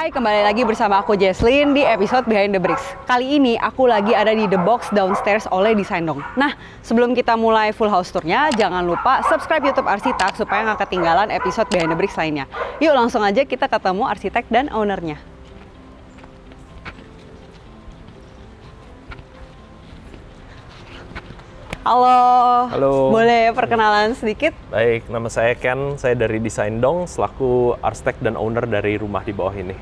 Hai, kembali lagi bersama aku Jesslyn di episode Behind the Bricks. Kali ini aku lagi ada di The Box Downstairs oleh Desaindong. Nah, sebelum kita mulai full house tournya, jangan lupa subscribe YouTube Arsitek supaya nggak ketinggalan episode Behind the Bricks lainnya. Yuk langsung aja kita ketemu arsitek dan ownernya. Halo. Halo. Boleh perkenalan sedikit? Baik, nama saya Ken, saya dari Desaindong, selaku arsitek dan owner dari rumah di bawah ini.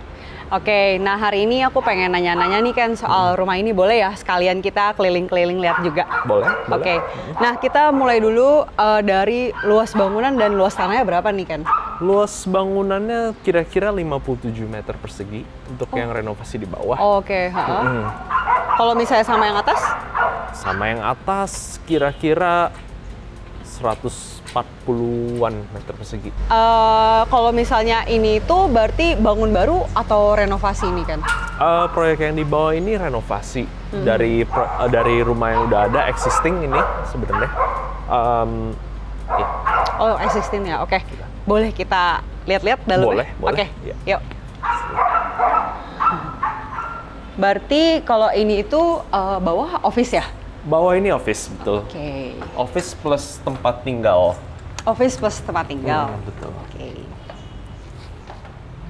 Oke, nah hari ini aku pengen nanya-nanya nih Ken soal rumah ini, boleh ya? Sekalian kita keliling-keliling lihat juga. Boleh? Oke, nah kita mulai dulu dari luas bangunan dan luas tanahnya berapa nih Ken? Luas bangunannya kira-kira 57 meter persegi untuk yang renovasi di bawah. Oke, kalau misalnya sama yang atas? Sama yang atas kira-kira 140-an meter persegi. Kalau misalnya ini tuh berarti bangun baru atau renovasi ini kan? Proyek yang di bawah ini renovasi dari rumah yang udah ada existing ini sebenarnya. Oh, existing ya, oke. Boleh kita lihat-lihat dalam? Boleh. Oke, Ya. yuk. Berarti kalau ini itu bawah office ya? Bawah ini office, betul. Oke. Office plus tempat tinggal. Office plus tempat tinggal. Betul. Oke.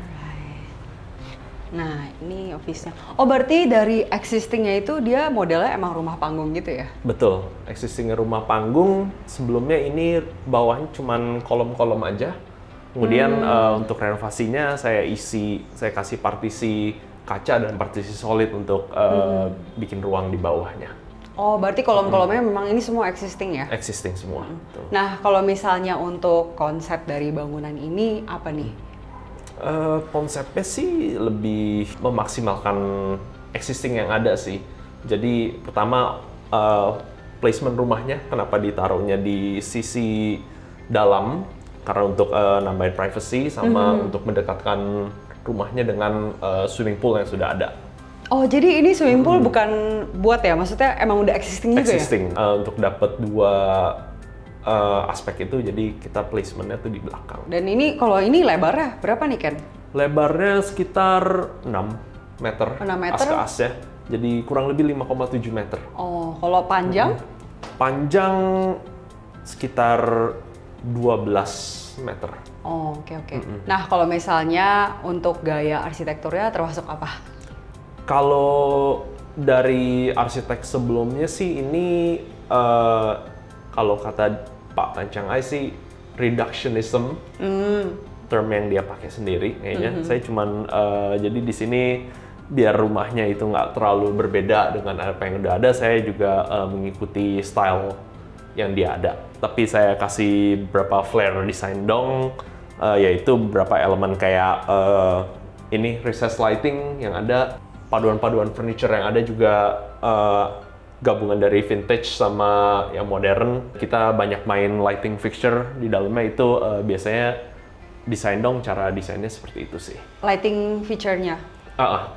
Alright. Nah, ini office-nya. Oh, berarti dari existing-nya itu dia modelnya emang rumah panggung gitu ya? Betul. Existing rumah panggung, sebelumnya ini bawahnya cuman kolom-kolom aja. Kemudian untuk renovasinya saya kasih partisi kaca dan partisi solid untuk bikin ruang di bawahnya. Oh, berarti kolom-kolomnya memang ini semua existing ya? Existing semua. Betul. Nah, kalau misalnya untuk konsep dari bangunan ini apa nih? Konsepnya sih lebih memaksimalkan existing yang ada sih. Jadi pertama placement rumahnya, kenapa ditaruhnya di sisi dalam? Karena untuk nambahin privacy sama untuk mendekatkan rumahnya dengan swimming pool yang sudah ada. Oh, jadi ini swimming pool bukan buat ya? Maksudnya emang udah existing juga ya? Existing. Untuk dapat dua aspek itu, jadi kita placementnya tuh di belakang. Dan ini kalau ini lebarnya berapa nih Ken? Lebarnya sekitar 6 meter, 6 meter? as ke as ya. Jadi kurang lebih 5,7 meter. Oh, kalau panjang? Panjang sekitar 12 meter. Oh, oke. Nah, kalau misalnya untuk gaya arsitekturnya termasuk apa? Kalau dari arsitek sebelumnya sih ini kalau kata Pak Kang Ai sih reductionism, term yang dia pakai sendiri kayaknya. Saya cuman jadi di sini biar rumahnya itu nggak terlalu berbeda dengan apa yang udah ada, saya juga mengikuti style yang dia ada. Tapi saya kasih beberapa flair Desaindong, yaitu beberapa elemen kayak ini recessed lighting yang ada. Paduan-paduan furniture yang ada juga gabungan dari vintage sama yang modern. Kita banyak main lighting fixture di dalamnya itu biasanya Desaindong cara desainnya seperti itu sih. Lighting feature-nya?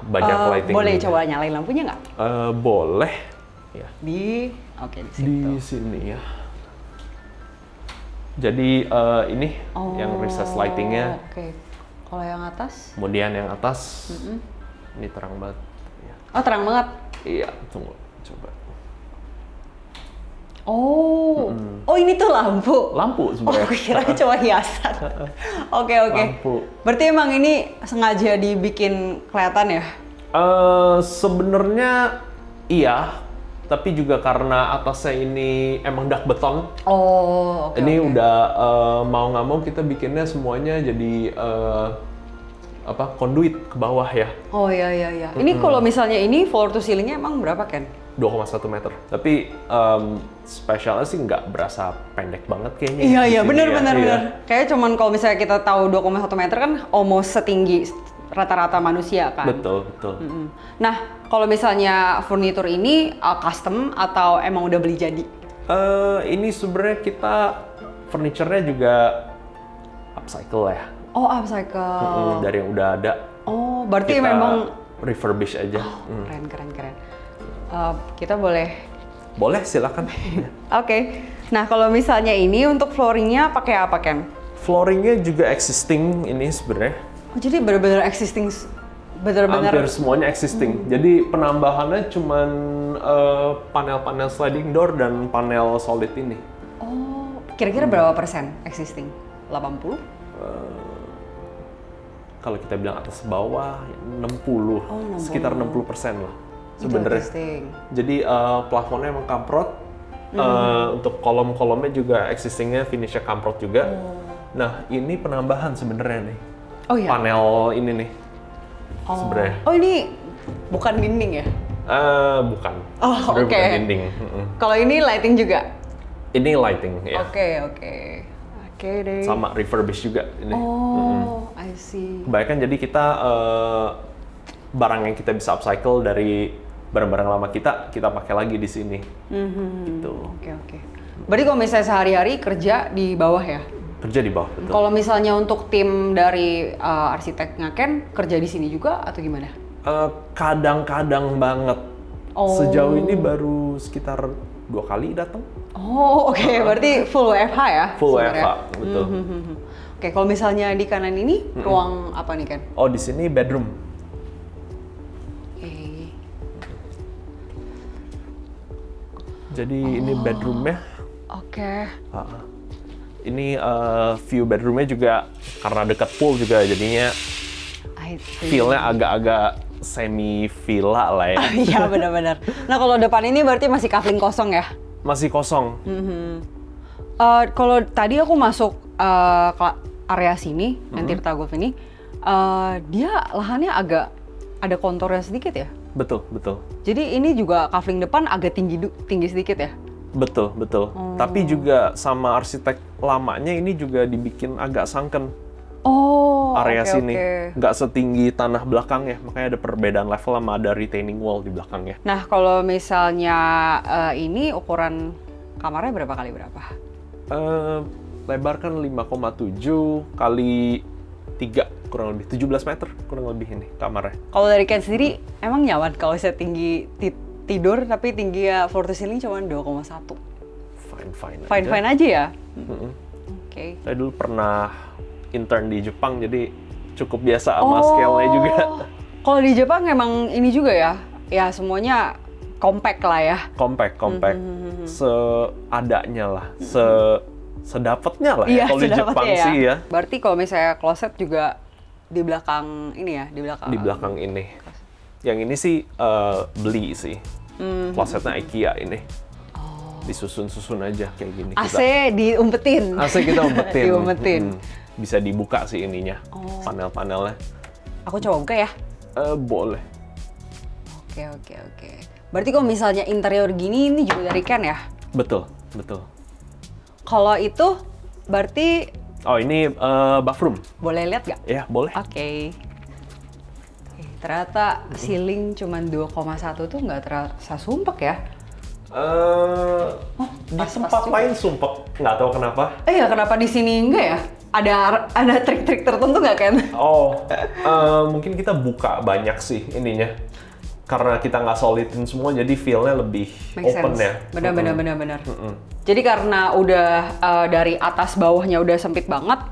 Banyak lighting. Boleh juga. coba nyalain lampunya nggak? Boleh. Ya. Di situ. Di sini ya. Jadi ini yang recessed lightingnya. Oke. Kalau yang atas? Kemudian yang atas. Ini terang banget. Ya. Oh, terang banget? Iya, tunggu, coba. Oh, ini tuh lampu? Lampu sebenarnya. Oh, kira cuma hiasan. Oke. Lampu. Berarti emang ini sengaja dibikin kelihatan ya? Sebenarnya iya, tapi juga karena atasnya ini emang dak beton. Oh, oke. Ini udah mau nggak mau kita bikinnya semuanya jadi konduit ke bawah ya. Oh iya. Ini kalau misalnya ini floor to ceilingnya emang berapa Ken? 2,1 meter. Tapi spesialnya sih nggak berasa pendek banget kayaknya. Iya, bener. Kayaknya cuman kalau misalnya kita tahu 2,1 meter kan almost setinggi rata-rata manusia kan? Betul. Nah, kalau misalnya furnitur ini custom atau emang udah beli jadi? Ini sebenarnya kita furniture-nya juga upcycle ya. Oh, upcycle. Dari yang udah ada. Oh, berarti kita memang refurbish aja. Keren. Kita boleh? Boleh, silakan. Oke. Nah, kalau misalnya ini untuk flooringnya pakai apa Ken? Flooringnya juga existing ini sebenarnya. Oh, jadi benar-benar existing bener-bener hampir semuanya existing. Jadi penambahannya cuman panel-panel sliding door dan panel solid ini. Oh, kira-kira berapa persen existing? 80? Kalau kita bilang atas bawah 60, 60. sekitar 60% lah sebenarnya. Existing. Jadi plafonnya emang kamprot, untuk kolom-kolomnya juga existingnya finishnya kamprot juga. Nah ini penambahan sebenarnya nih, Oh iya. panel ini nih sebenarnya. Oh ini bukan dinding ya? Bukan, Oh, sebenarnya oke. bukan dinding. Kalau ini lighting juga? Ini lighting ya, Oke deh. sama refurbish juga ini. Oh, I see. Kebanyakan jadi kita barang yang kita bisa upcycle dari barang-barang lama kita pakai lagi di sini. Gitu. Oke. Berarti kalau misalnya sehari-hari kerja di bawah ya? Kerja di bawah, betul. Kalau misalnya untuk tim dari arsitek Ngaken kerja di sini juga atau gimana? Kadang-kadang banget. Oh. Sejauh ini baru sekitar 2 kali datang. Oh, oke. Berarti full WFH ya? Full sebenarnya? WFH, betul. Oke, kalau misalnya di kanan ini ruang apa nih Ken? Oh, di sini bedroom. Oke. Jadi ini bedroomnya. Oke. Ini view bedroomnya juga karena dekat pool juga jadinya I see. feel-nya agak-agak semi villa lah ya. Iya, benar-benar. Nah, kalau depan ini berarti masih kafling kosong ya? Masih kosong. Kalau tadi aku masuk ke area sini, yang Tirta Golf ini, dia lahannya agak ada kontornya sedikit ya? Betul, betul. Jadi ini juga kafling depan agak tinggi sedikit ya? Betul, betul. Tapi juga sama arsitek lamanya ini juga dibikin agak sunken. Oh, Area oke, sini. oke. Nggak setinggi tanah belakangnya, makanya ada perbedaan level sama ada retaining wall di belakangnya. Nah, kalau misalnya ini ukuran kamarnya berapa kali berapa? Lebar kan 5,7 kali 3, kurang lebih 17 meter, kurang lebih ini kamarnya. Kalau dari Ken sendiri, emang nyaman kalau saya tinggi tidur, tapi tinggi ya floor to ceiling cuma 2,1? Fine-fine aja. Fine-fine aja ya? Oke. Saya dulu pernah intern di Jepang, jadi cukup biasa sama scale-nya juga. Kalau di Jepang emang ini juga ya? Ya semuanya compact lah ya? Compact. Seadanya lah, sedapatnya lah Iya, ya kalau di sedapatnya Jepang ya. sih ya. Berarti kalau misalnya closet juga di belakang ini ya? Di belakang ini. Yang ini sih beli sih. Klosetnya IKEA ini. Disusun-susun aja kayak gini. AC diumpetin? AC kita umpetin. Diumpetin. Bisa dibuka sih ininya, panel-panelnya. Aku coba buka ya? Boleh. Oke. Berarti kalau misalnya interior gini, ini juga dari Ken ya? Betul. Kalau itu berarti Oh, ini bathroom. boleh lihat nggak? Ya, boleh. Oke. Ternyata ceiling cuma 2,1 tuh nggak terasa sumpek ya? Di tempat lain sumpek, nggak tahu kenapa. Ya kenapa di sini enggak ya? Ada trik-trik tertentu nggak Ken? Mungkin kita buka banyak sih ininya. Karena kita nggak solidin semua, jadi feel-nya lebih Make open sense. ya. Benar. Jadi karena udah dari atas bawahnya udah sempit banget,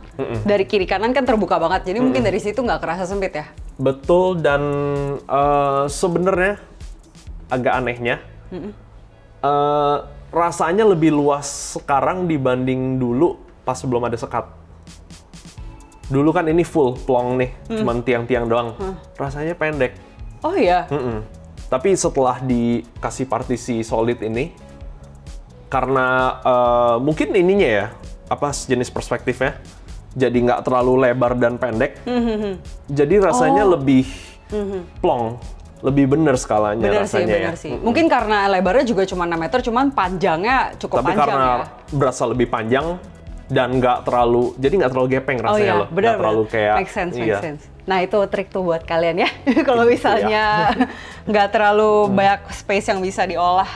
dari kiri kanan kan terbuka banget. Jadi mungkin dari situ nggak kerasa sempit ya? Betul, dan sebenarnya agak anehnya, rasanya lebih luas sekarang dibanding dulu pas sebelum ada sekat. Dulu kan ini full plong nih, cuman tiang-tiang doang. Rasanya pendek. Oh iya? Tapi setelah dikasih partisi solid ini, karena mungkin ininya ya, sejenis perspektifnya, jadi nggak terlalu lebar dan pendek, jadi rasanya lebih plong, lebih bener skalanya rasanya Bener sih. Mungkin karena lebarnya juga cuma 6 meter, cuman panjangnya cukup Tapi panjang karena ya. berasa lebih panjang dan nggak terlalu gepeng rasanya loh. Benar. Nggak terlalu kayak Make sense. Nah itu trik tuh buat kalian ya. Kalau misalnya nggak terlalu banyak space yang bisa diolah.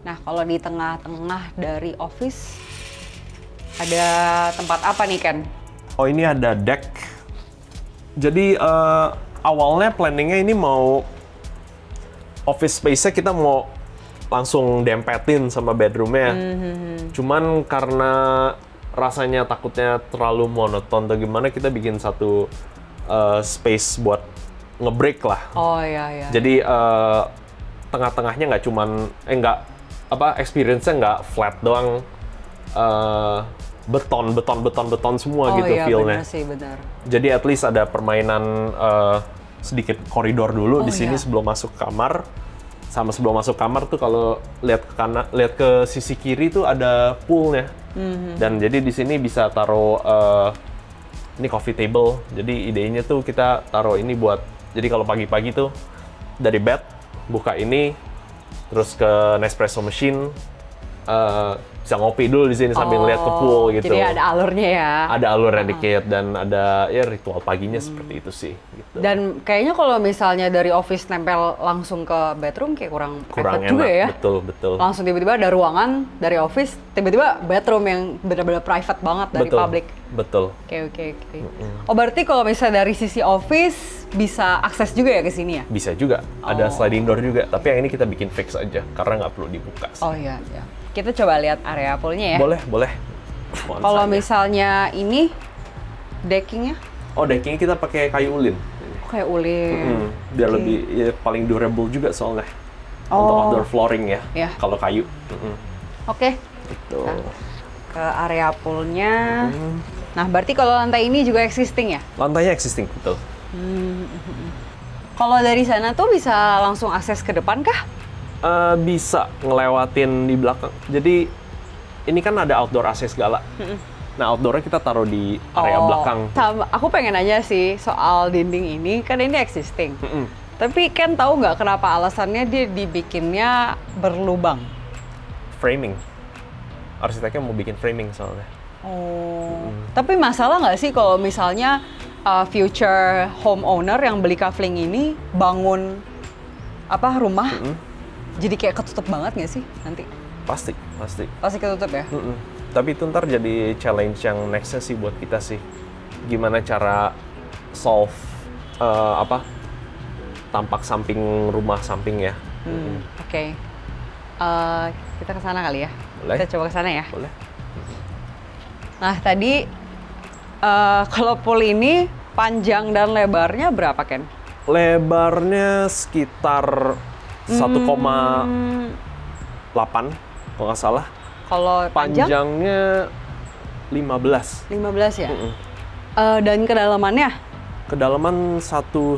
Nah kalau di tengah-tengah dari office ada tempat apa nih Ken? Oh ini ada deck. Jadi awalnya planningnya ini mau office space-nya kita mau langsung dempetin sama bedroomnya. Cuman karena rasanya takutnya terlalu monoton atau gimana, kita bikin satu space buat nge-break lah. Oh iya. Jadi tengah-tengahnya nggak cuman experience-nya nggak flat doang, beton semua gitu feel-nya. Benar sih, benar. Jadi at least ada permainan sedikit koridor dulu di sini sebelum masuk kamar. Sama sebelum masuk kamar tuh kalau lihat ke kanan, lihat ke sisi kiri tuh ada poolnya. Dan jadi di sini bisa taruh ini coffee table. Jadi idenya tuh kita taruh ini buat, jadi kalau pagi-pagi tuh dari bed buka ini, terus ke Nespresso machine, bisa ngopi dulu di sini sambil lihat ke pool gitu. Jadi ada alurnya ya. Ada alurnya dikit dan ada ya ritual paginya seperti itu sih. Gitu. Dan kayaknya kalau misalnya dari office nempel langsung ke bedroom kayak kurang enak juga ya. Betul. Langsung tiba-tiba ada ruangan dari office, tiba-tiba bedroom yang benar-benar private banget dari public. Betul. Oke. Oh berarti kalau misalnya dari sisi office bisa akses juga ya ke sini ya? Bisa juga. Ada sliding door juga. Tapi yang ini kita bikin fix aja karena nggak perlu dibuka sih. Oh iya. Kita coba lihat area poolnya ya. Boleh. Kalau misalnya ini deckingnya? Oh deckingnya kita pakai kayu ulin. Kayak ulin. Biar lebih paling durable juga soalnya. Untuk outdoor flooring ya. Kalau kayu. Oke. Gitu. Ke area poolnya. Nah berarti kalau lantai ini juga existing ya? Lantainya existing, betul. Kalau dari sana tuh bisa langsung akses ke depan kah? Bisa ngelewatin di belakang. Jadi ini kan ada outdoor AC segala. Nah outdoornya kita taruh di area belakang. Sama, aku pengen nanya sih soal dinding ini, kan ini existing. Tapi Ken tahu nggak kenapa alasannya dia dibikinnya berlubang? Framing. Arsiteknya mau bikin framing soalnya. Tapi masalah nggak sih kalau misalnya future homeowner yang beli kafling ini bangun rumah? Jadi kayak ketutup banget nggak sih nanti? Pasti. Pasti ketutup ya? Tapi itu ntar jadi challenge yang next-nya sih buat kita sih. Gimana cara solve tampak samping rumah samping ya. Oke. Kita ke sana kali ya? Boleh. Kita coba ke sana ya? Boleh. Nah tadi kalau pool ini panjang dan lebarnya berapa Ken? Lebarnya sekitar 1,8 kalau nggak salah. Kalau Panjangnya 15. 15 ya? Dan kedalamannya? Kedalaman 1,5. Oh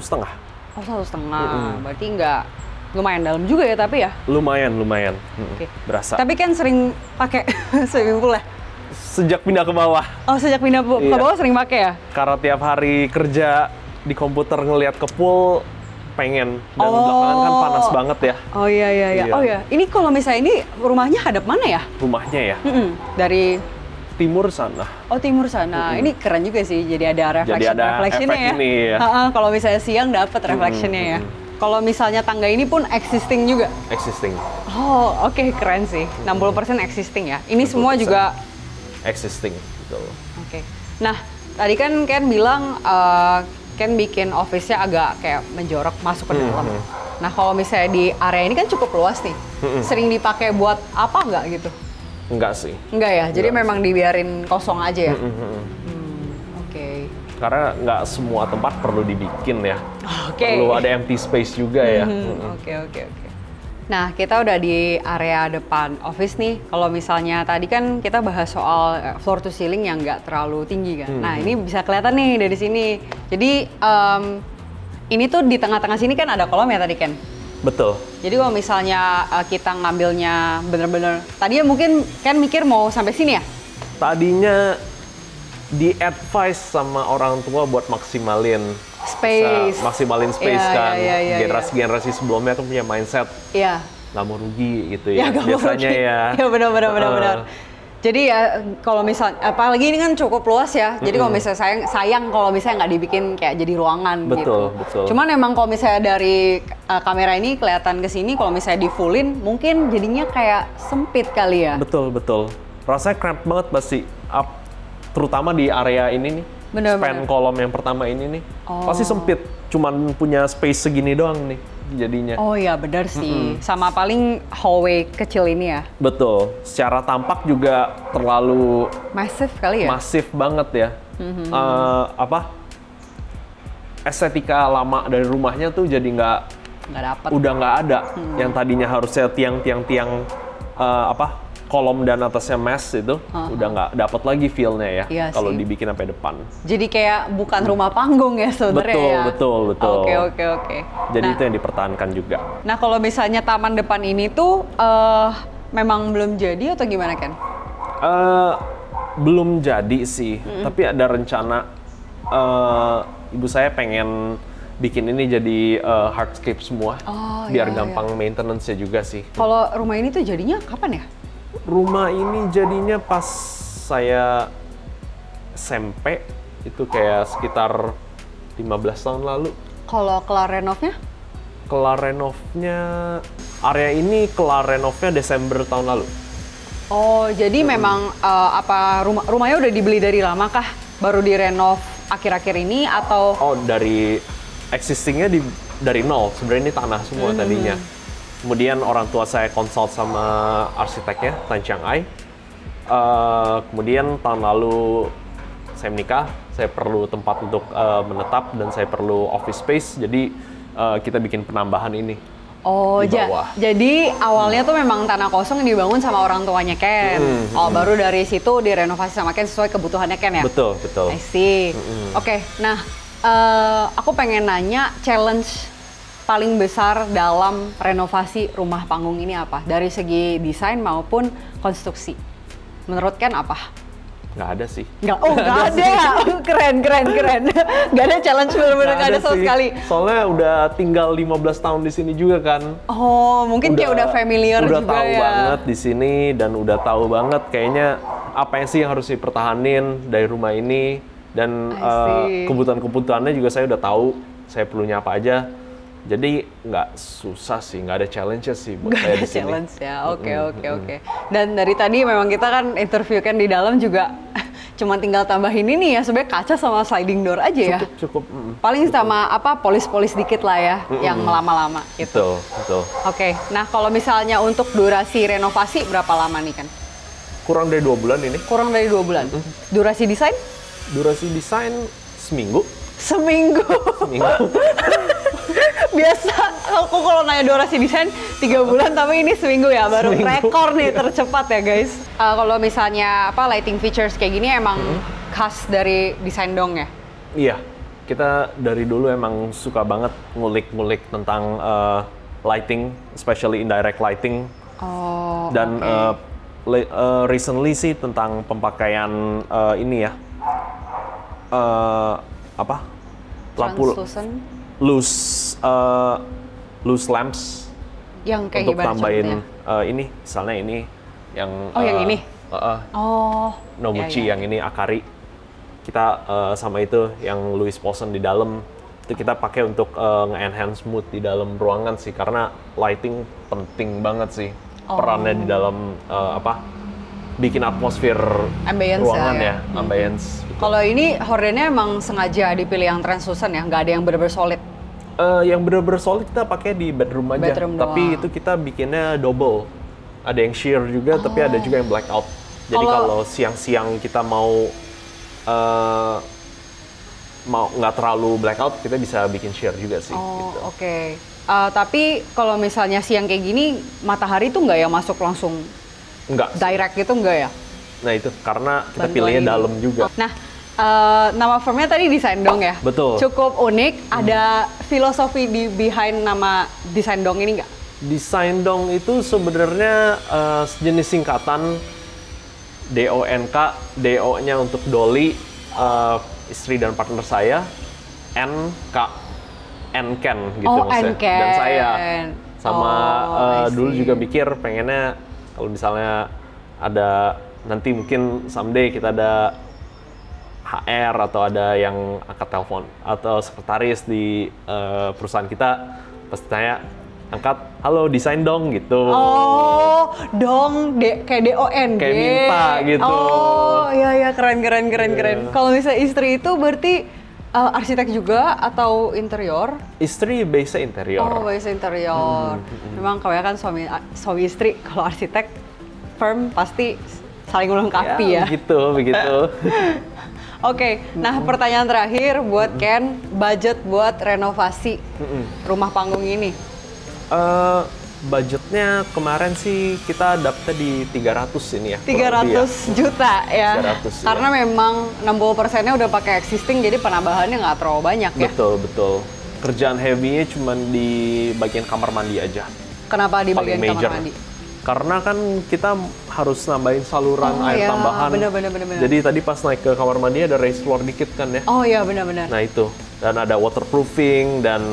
1,5. Berarti nggak lumayan dalam juga ya tapi ya? Lumayan. Oke. Berasa. Tapi kan sering pakai swimming pool ya? Sejak pindah ke bawah. Oh sejak pindah ke bawah sering pakai ya? Karena tiap hari kerja di komputer ngelihat ke pool, pengen. Dan belakangan kan panas banget ya. Oh iya. Oh ya, ini kalau misalnya ini rumahnya hadap mana ya? Rumahnya ya? Dari timur sana. Oh timur sana. Ini keren juga sih. Jadi ada reflection-nya ya. Ini ya. Kalau misalnya siang dapat reflection-nya ya. Kalau misalnya tangga ini pun existing juga. Existing. Oh oke, keren sih. 60% existing ya. Ini semua juga existing gitu. Oke. Nah tadi kan Ken bilang Ken bikin office-nya agak kayak menjorok masuk ke dalam. Nah kalau misalnya di area ini kan cukup luas nih, sering dipakai buat apa nggak gitu? Enggak sih. Enggak ya, jadi memang dibiarin kosong aja ya? Oke. Karena nggak semua tempat perlu dibikin ya. Perlu ada empty space juga ya. Oke. Nah kita udah di area depan office nih. Kalau misalnya tadi kan kita bahas soal floor to ceiling yang nggak terlalu tinggi kan. Nah ini bisa kelihatan nih dari sini. Jadi ini tuh di tengah-tengah sini kan ada kolom ya tadi Ken? Betul. Jadi kalau misalnya kita ngambilnya bener-bener, tadinya mungkin Ken mikir mau sampai sini ya? Tadinya di-advise sama orang tua buat maksimalin space kan. Generasi sebelumnya kan punya mindset nggak mau rugi gitu ya biasanya ya. Ya benar. Jadi ya kalau misal apalagi ini kan cukup luas ya. Jadi kalau misalnya sayang kalau misalnya nggak dibikin kayak jadi ruangan gitu. Betul. Cuman emang kalau misalnya dari kamera ini kelihatan ke sini kalau misalnya di fullin mungkin jadinya kayak sempit kali ya. Betul. Rasanya cramp banget pasti. Terutama di area ini nih. Span kolom yang pertama ini nih. Pasti sempit. Cuman punya space segini doang nih jadinya. Oh iya benar sih. Sama paling hallway kecil ini ya. Betul. Secara tampak juga terlalu masif kali ya. Masif banget ya. estetika lama dari rumahnya tuh jadi nggak dapet. udah nggak ada. Yang tadinya harusnya tiang-tiang kolom dan atasnya mesh itu udah nggak dapat lagi feel-nya ya. Iya kalau sih. dibikin sampai depan. Jadi kayak bukan rumah panggung ya sebenarnya ya. Betul. Oke. Jadi Nah, itu yang dipertahankan juga. Nah, kalau misalnya taman depan ini tuh memang belum jadi atau gimana, Ken? Belum jadi sih, tapi ada rencana. Ibu saya pengen bikin ini jadi hardscape semua, biar gampang maintenance-nya juga sih. Kalau rumah ini tuh jadinya kapan ya? Rumah ini jadinya pas saya SMP, itu kayak sekitar 15 tahun lalu. Kalau kelar renovnya? Kelar renovnya, area ini kelar renovnya Desember tahun lalu. Oh, jadi memang rumahnya udah dibeli dari lama kah? Baru direnov akhir-akhir ini atau? Oh, dari existingnya dari nol. Sebenarnya ini tanah semua tadinya. Kemudian orang tua saya konsult sama arsiteknya, Tan Chiang Ai. Kemudian tahun lalu saya menikah, saya perlu tempat untuk menetap dan saya perlu office space. Jadi kita bikin penambahan ini. Oh, di bawah. Jadi awalnya tuh memang tanah kosong yang dibangun sama orang tuanya Ken. Baru dari situ direnovasi sama Ken sesuai kebutuhannya Ken ya? Betul. I see. Oke, nah aku pengen nanya challenge paling besar dalam renovasi rumah panggung ini apa? Dari segi desain maupun konstruksi. Menurut Ken apa? Nggak ada sih. Nggak ada ya? Keren. Nggak ada challenge bener-bener nggak ada sama sekali. Soalnya udah tinggal 15 tahun di sini juga kan. Oh, mungkin kayak udah familiar juga ya. Udah tahu banget di sini dan udah tahu banget kayaknya apa yang sih yang harus dipertahanin dari rumah ini. Dan kebutuhan-kebutuhannya juga saya udah tahu, saya perlunya apa aja. Jadi nggak susah sih, nggak ada challenge sih buat saya di sini. Challenge ya, oke. Dan dari tadi memang kita kan interview kan di dalam juga cuma tinggal tambahin ini ya, sebenarnya kaca sama sliding door aja ya. Cukup. Paling sama polis-polis dikit lah ya, yang lama-lama gitu. Betul. Oke, nah kalau misalnya untuk durasi renovasi berapa lama nih kan? Kurang dari 2 bulan ini. Kurang dari 2 bulan. Durasi desain? Durasi desain seminggu. Seminggu. Biasa aku kalau nanya durasi desain 3 bulan, tapi ini seminggu ya, baru rekor nih tercepat ya guys. Kalau misalnya lighting features kayak gini emang khas dari desain dong ya? Iya, kita dari dulu emang suka banget ngulik-ngulik tentang lighting, especially indirect lighting. Dan recently sih tentang pemakaian ini ya, lampu loose lamps yang kayak untuk tambahin ini, misalnya ini yang yang ini Noguchi, yang ini Akari. Kita sama itu yang Louis Poulsen di dalam itu kita pakai untuk nge-enhance mood di dalam ruangan sih, karena lighting penting banget sih perannya di dalam bikin atmosfer ruangan ya, ambience. Kalau ini hordennya emang sengaja dipilih yang translucent ya, nggak ada yang bener-bener solid? Yang bener-bener solid kita pakai di bedroom aja, tapi itu kita bikinnya double. Ada yang sheer juga, tapi ada juga yang blackout. Jadi kalau siang-siang kita mau nggak terlalu blackout, kita bisa bikin sheer juga sih. Gitu. Oke. Tapi kalau misalnya siang kayak gini, matahari tuh nggak ya masuk langsung? Enggak. Direct gitu nggak ya? Nah itu karena kita pilihnya dalam juga. Nah, nama firmnya tadi Desain Dong ya? Betul. Cukup unik. Ada filosofi behind nama Desain Dong ini nggak? Desain Dong itu sebenarnya sejenis singkatan DONK. DO-nya untuk Dolly, istri dan partner saya. NK, Nken gitu maksudnya. Nken. Dan saya sama dulu juga mikir pengennya kalau misalnya ada nanti mungkin someday kita ada HR atau ada yang angkat telepon atau sekretaris di perusahaan kita, pasti tanya, angkat, halo Desain Dong gitu. Oh, dong, kayak DON. Kayak minta gitu. Oh, iya keren. Kalau misalnya istri itu berarti arsitek juga atau interior? Istri base interior. Oh, base interior. Memang kebanyakan suami istri kalau arsitek firm pasti saling melengkapi ya. Begitu. Oke, nah pertanyaan terakhir buat Ken, budget buat renovasi rumah panggung ini. Budgetnya kemarin sih kita dapetnya di 300 ini ya. 300 juta ya. 300 Karena memang 60%-nya udah pakai existing, jadi penambahannya nggak terlalu banyak ya. Betul. Kerjaan heavy-nya cuma di bagian kamar mandi aja. Kenapa di Paling bagian major. kamar mandi? Karena kan kita harus nambahin saluran air tambahan. Bener. Jadi tadi pas naik ke kamar mandi ada raised floor dikit kan ya. Oh iya benar-benar. Nah itu. Dan ada waterproofing dan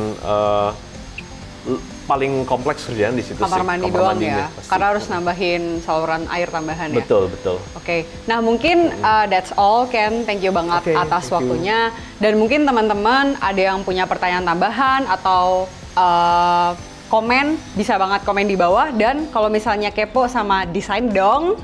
paling kompleks kerjaan di situ Kamar sih. mandi doang ya, pasti. karena harus nambahin saluran air tambahan ya. Betul. Oke, nah mungkin that's all Ken, thank you banget Oke, atas thank you. waktunya. Dan mungkin teman-teman ada yang punya pertanyaan tambahan atau komen, bisa banget komen di bawah. Dan kalau misalnya kepo sama Design Dong,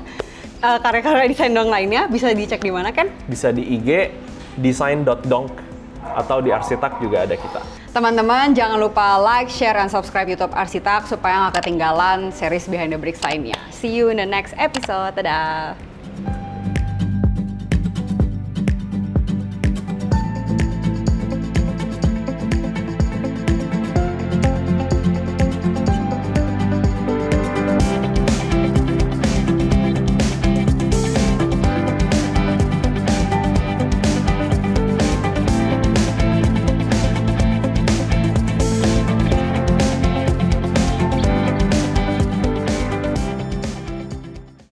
karya-karya Design Dong lainnya bisa dicek di mana Ken? Bisa di IG design.donk atau di Arsitak juga ada kita. Teman-teman jangan lupa like, share, dan subscribe YouTube Arsitak supaya nggak ketinggalan series Behind the Bricks lainnya. See you in the next episode. Dadah!